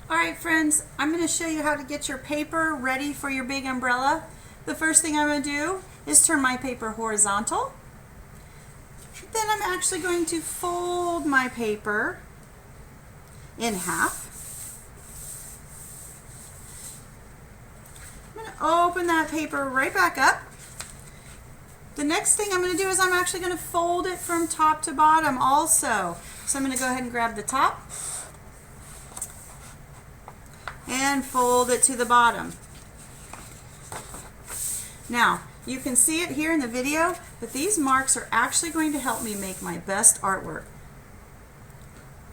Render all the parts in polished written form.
Alright friends, I'm going to show you how to get your paper ready for your big umbrella. The first thing I'm going to do is turn my paper horizontal. Then I'm actually going to fold my paper in half. I'm going to open that paper right back up. The next thing I'm going to do is I'm actually going to fold it from top to bottom also. So I'm going to go ahead and grab the top and fold it to the bottom. Now, you can see it here in the video, but these marks are actually going to help me make my best artwork.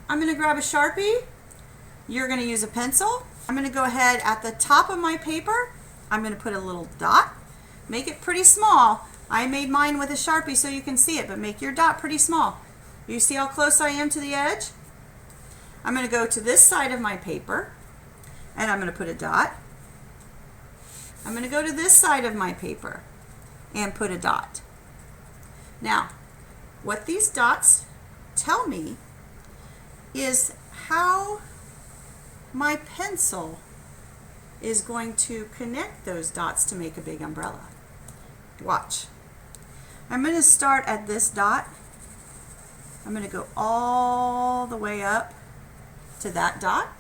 I'm going to grab a Sharpie. You're going to use a pencil. I'm going to go ahead at the top of my paper. I'm going to put a little dot. Make it pretty small. I made mine with a Sharpie so you can see it, but make your dot pretty small. You see how close I am to the edge? I'm going to go to this side of my paper and I'm going to put a dot. I'm going to go to this side of my paper and put a dot. Now, what these dots tell me is how my pencil is going to connect those dots to make a big umbrella. Watch. I'm going to start at this dot. I'm going to go all the way up to that dot.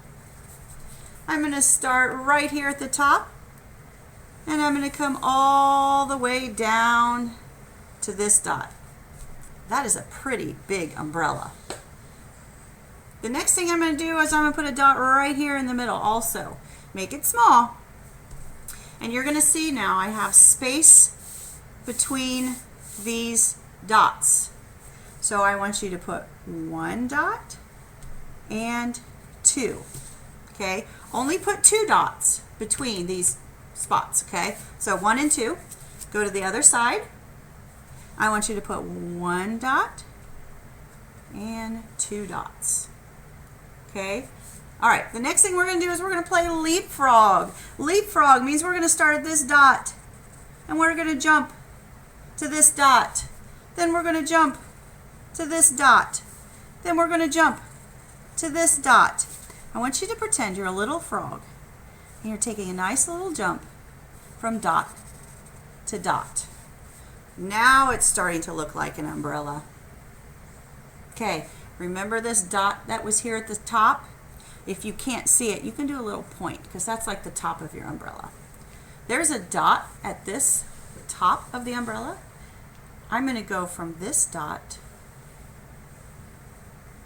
I'm going to start right here at the top, and I'm going to come all the way down to this dot. That is a pretty big umbrella. The next thing I'm going to do is I'm going to put a dot right here in the middle also. Make it small. And you're going to see now I have space between these dots. So I want you to put one dot and two. Okay? Only put two dots between these spots. Okay? So 1 and 2. Go to the other side. I want you to put one dot and 2 dots. Okay? Alright, the next thing we're going to do is we're going to play leapfrog. Leapfrog means we're going to start at this dot and we're going to jump to this dot. Then we're going to jump to this dot. Then we're going to jump to this dot. I want you to pretend you're a little frog and you're taking a nice little jump from dot to dot. Now it's starting to look like an umbrella. Okay, remember this dot that was here at the top? If you can't see it, you can do a little point because that's like the top of your umbrella. There's a dot at this top of the umbrella. I'm going to go from this dot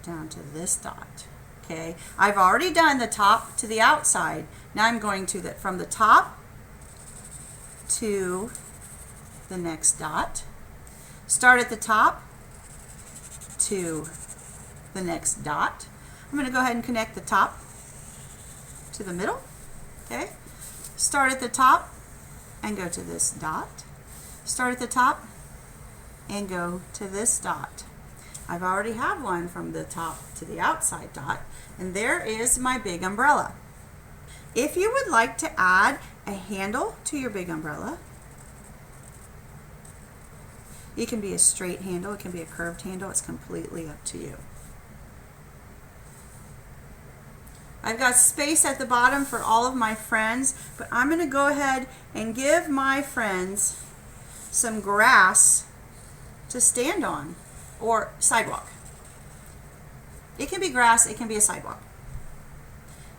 down to this dot. Okay, I've already done the top to the outside. Now I'm going to from the top to the next dot. Start at the top to the next dot. I'm going to go ahead and connect the top to the middle. Okay, start at the top and go to this dot. Start at the top and go to this dot. I've already have one from the top to the outside dot, and there is my big umbrella. If you would like to add a handle to your big umbrella, it can be a straight handle, it can be a curved handle, it's completely up to you. I've got space at the bottom for all of my friends, but I'm going to go ahead and give my friends some grass to stand on, or sidewalk. It can be grass, it can be a sidewalk.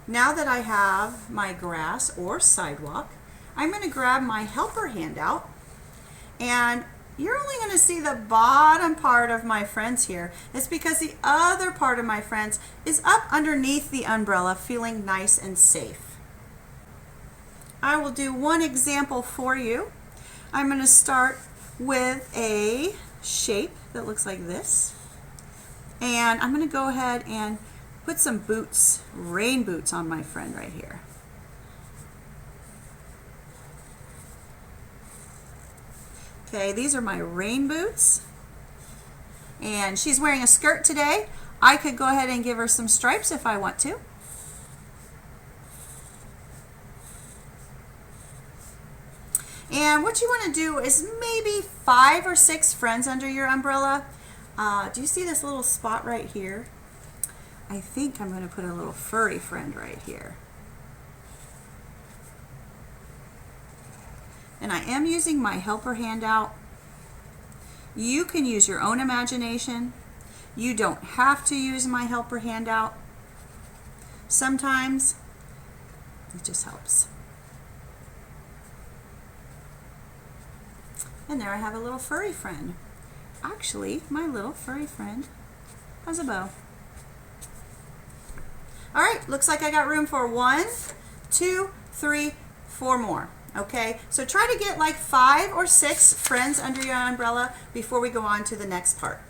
Now that I have my grass or sidewalk, I'm going to grab my helper handout, and you're only going to see the bottom part of my friends here. It's because the other part of my friends is up underneath the umbrella feeling nice and safe. I will do one example for you. I'm going to start with a shape that looks like this. And I'm going to go ahead and put some boots, rain boots on my friend right here. Okay, these are my rain boots. And she's wearing a skirt today. I could go ahead and give her some stripes if I want to. And what you want to do is maybe 5 or 6 friends under your umbrella. Do you see this little spot right here? I think I'm going to put a little furry friend right here. And I am using my helper handout. You can use your own imagination. You don't have to use my helper handout. Sometimes it just helps. And there I have a little furry friend. Actually, my little furry friend has a bow. All right, looks like I got room for 1, 2, 3, 4 more. Okay, so try to get like 5 or 6 friends under your umbrella before we go on to the next part.